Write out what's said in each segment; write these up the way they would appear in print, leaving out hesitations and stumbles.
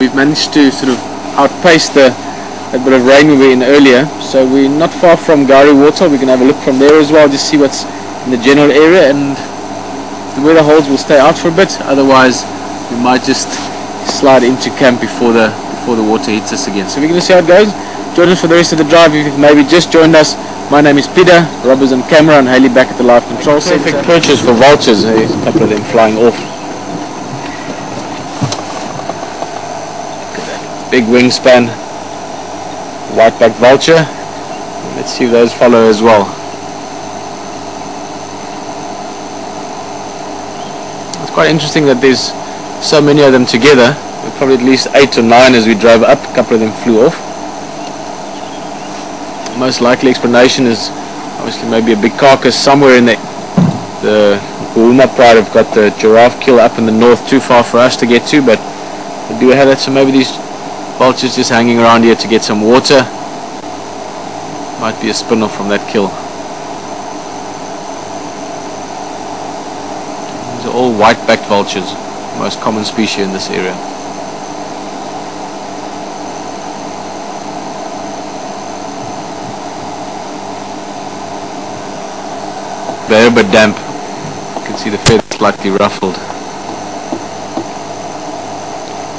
We've managed to sort of outpace that bit of rain we were in earlier, so we're not far from Gari Water. We can have a look from there as well, just see what's in the general area, and if the weather holds we'll stay out for a bit, otherwise we might just slide into camp before the water hits us again. So we're going to see how it goes. Join us for the rest of the drive if you've maybe just joined us. My name is Peter, Rob is on camera, and Haley back at the live control center. Perfect purchase for vultures. There's a couple of them flying off. Big wingspan, white-backed vulture. Let's see if those follow as well. It's quite interesting that there's so many of them together. There were probably at least 8 or 9 as we drove up. A couple of them flew off. The most likely explanation is obviously maybe a big carcass somewhere in the Djuma pride have got the giraffe kill up in the north, too far for us to get to, but we do have that, so maybe these vultures just hanging around here to get some water. Might be a spin-off from that kill. These are all white-backed vultures, the most common species in this area. They're a bit damp. You can see the feathers slightly ruffled.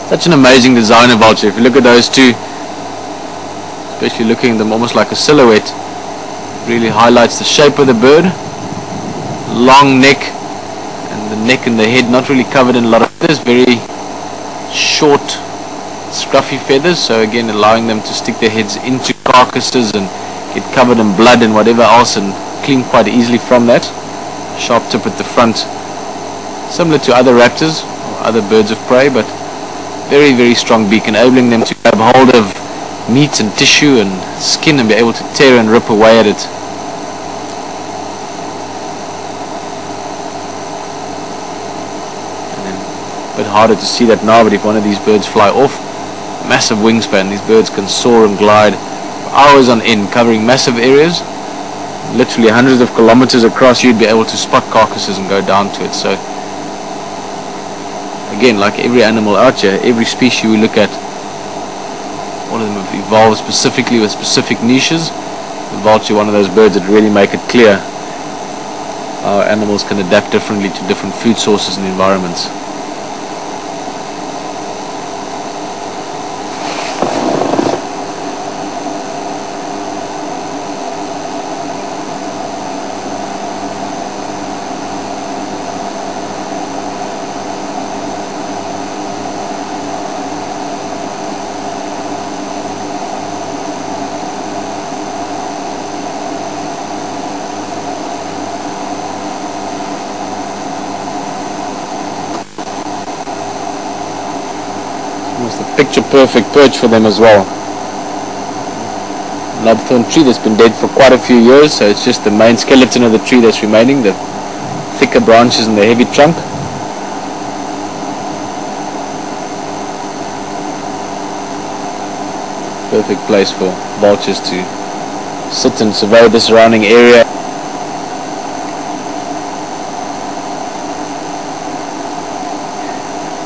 Such an amazing design of vulture. If you look at those two, especially looking at them almost like a silhouette, it really highlights the shape of the bird. Long neck, and the neck and the head not really covered in a lot of feathers, very short scruffy feathers, so again allowing them to stick their heads into carcasses and get covered in blood and whatever else and clean quite easily from that. Sharp tip at the front, similar to other raptors or other birds of prey, but very, very strong beak, enabling them to grab hold of meat and tissue and skin and be able to tear and rip away at it. And then a bit harder to see that now, but if one of these birds fly off, massive wingspan. These birds can soar and glide for hours on end, covering massive areas. Literally hundreds of kilometers across, you'd be able to spot carcasses and go down to it. So again, like every animal out here, every species we look at, all of them have evolved specifically with specific niches. The vulture, one of those birds that really make it clear how animals can adapt differently to different food sources and environments. Almost a picture perfect perch for them as well. Knobthorn tree that's been dead for quite a few years, so it's just the main skeleton of the tree that's remaining, the thicker branches and the heavy trunk. Perfect place for vultures to sit and survey the surrounding area.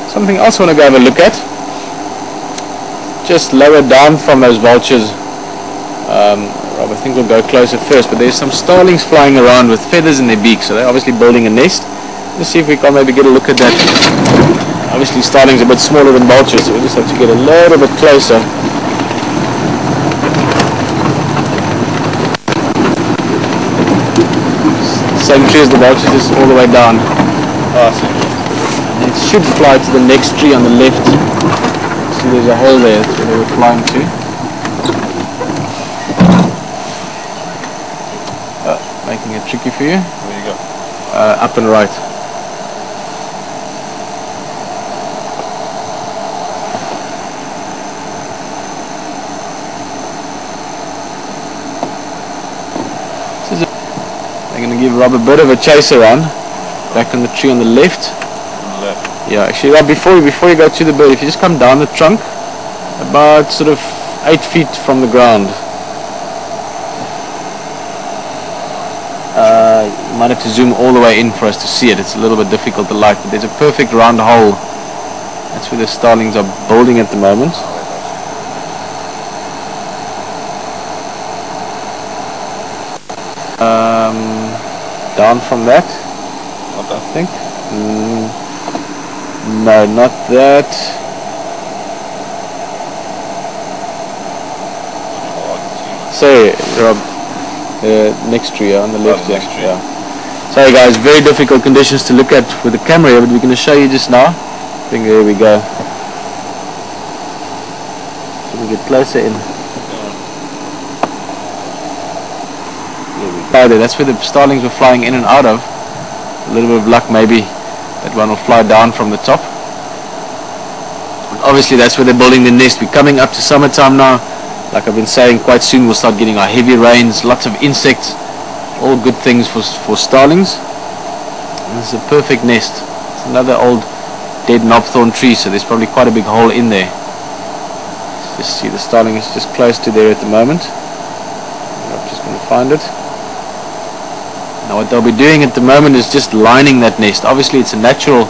Something else I want to go have a look at, just lower down from those vultures. Rob, I think we'll go closer first, but there's some starlings flying around with feathers in their beaks, so they're obviously building a nest. Let's see if we can maybe get a look at that. Obviously starlings are a bit smaller than vultures, so we just have to get a little bit closer. Same tree as the vultures, just all the way down. Awesome. And it should fly to the next tree on the left. See, there's a hole there, that's where they were flying to. Making it tricky for you. Where you go? Up and right. I'm going to give Rob a bit of a chase around. Back on the tree on the left. On the left? Yeah, actually Rob, before you go to the bird, if you just come down the trunk, about sort of 8 feet from the ground. You might have to zoom all the way in for us to see it. It's a little bit difficult to light, but there's a perfect round hole That's where the starlings are building at the moment. Down from that, I think. No, not that. Sorry, Rob. Next tree on the left. Yeah. Sorry guys, very difficult conditions to look at with the camera here, but we're going to show you just now. I think there we go. So we get closer in. There, that's where the starlings were flying in and out of. A little bit of luck maybe that one will fly down from the top. Obviously that's where they're building the nest. We're coming up to summertime now. Like I've been saying, quite soon we'll start getting our heavy rains, lots of insects, all good things for starlings. And this is a perfect nest. It's another old dead knobthorn tree, so there's probably quite a big hole in there. Just see the starling is just close to there at the moment. I'm just going to find it. Now what they'll be doing at the moment is just lining that nest. Obviously it's a natural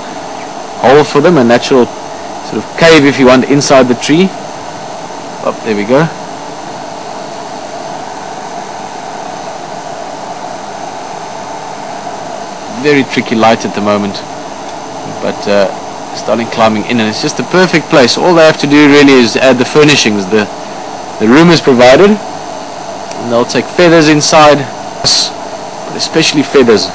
hole for them, a natural sort of cave if you want inside the tree. Oh, there we go. Very tricky light at the moment, but starting climbing in, and it's just the perfect place. All they have to do really is add the furnishings. The room is provided, and they'll take feathers inside, but especially feathers.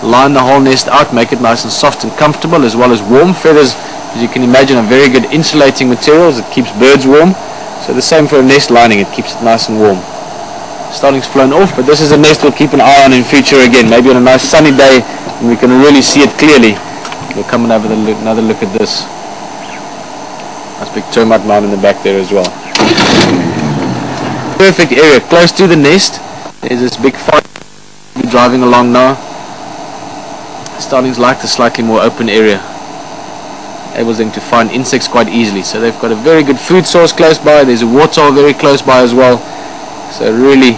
Line the whole nest out, make it nice and soft and comfortable, as well as warm feathers. As you can imagine, are very good insulating materials. It keeps birds warm. So the same for a nest lining, it keeps it nice and warm. Starling's flown off, but this is a nest we'll keep an eye on in future again. Maybe on a nice sunny day when we can really see it clearly. We'll come and have another look at this. Nice big termite mound in the back there as well. Perfect area, close to the nest. There's this big fire we're driving along now. Starlings like the slightly more open area. Enables them to find insects quite easily. So they've got a very good food source close by. There's a waterhole very close by as well. So really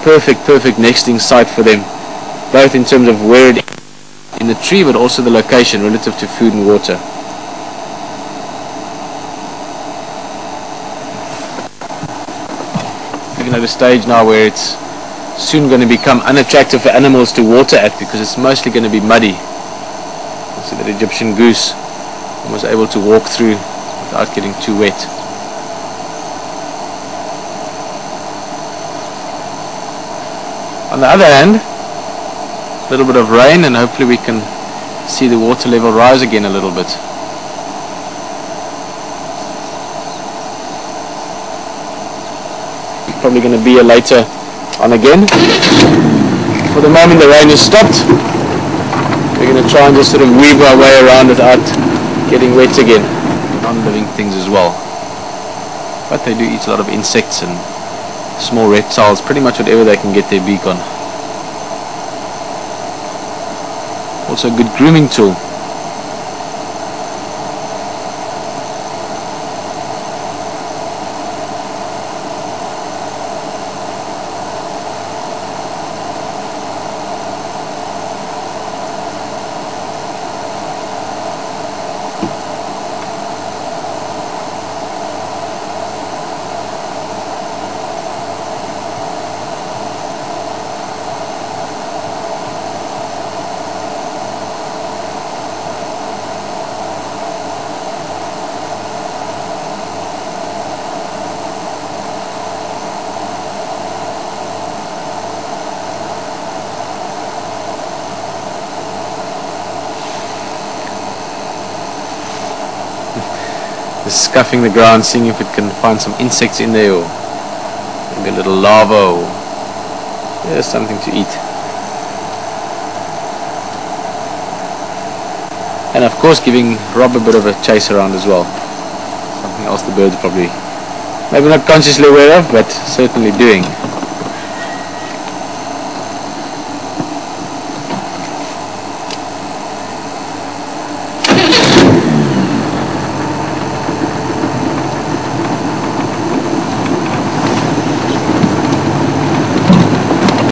perfect nesting site for them, both in terms of where it is in the tree, but also the location relative to food and water. We're at a stage now where it's soon going to become unattractive for animals to water at, because it's mostly going to be muddy. You see that Egyptian goose was able to walk through without getting too wet. On the other hand, a little bit of rain, and hopefully we can see the water level rise again a little bit. Probably going to be here later on again. For the moment the rain has stopped. We're going to try and just sort of weave our way around without getting wet again. Non-living things as well. But they do eat a lot of insects and small reptiles, pretty much whatever they can get their beak on. Also a good grooming tool. Just scuffing the ground, seeing if it can find some insects in there, or maybe a little larva, or something to eat. And of course giving Rob a bit of a chase around as well. Something else the birds probably maybe not consciously aware of, but certainly doing.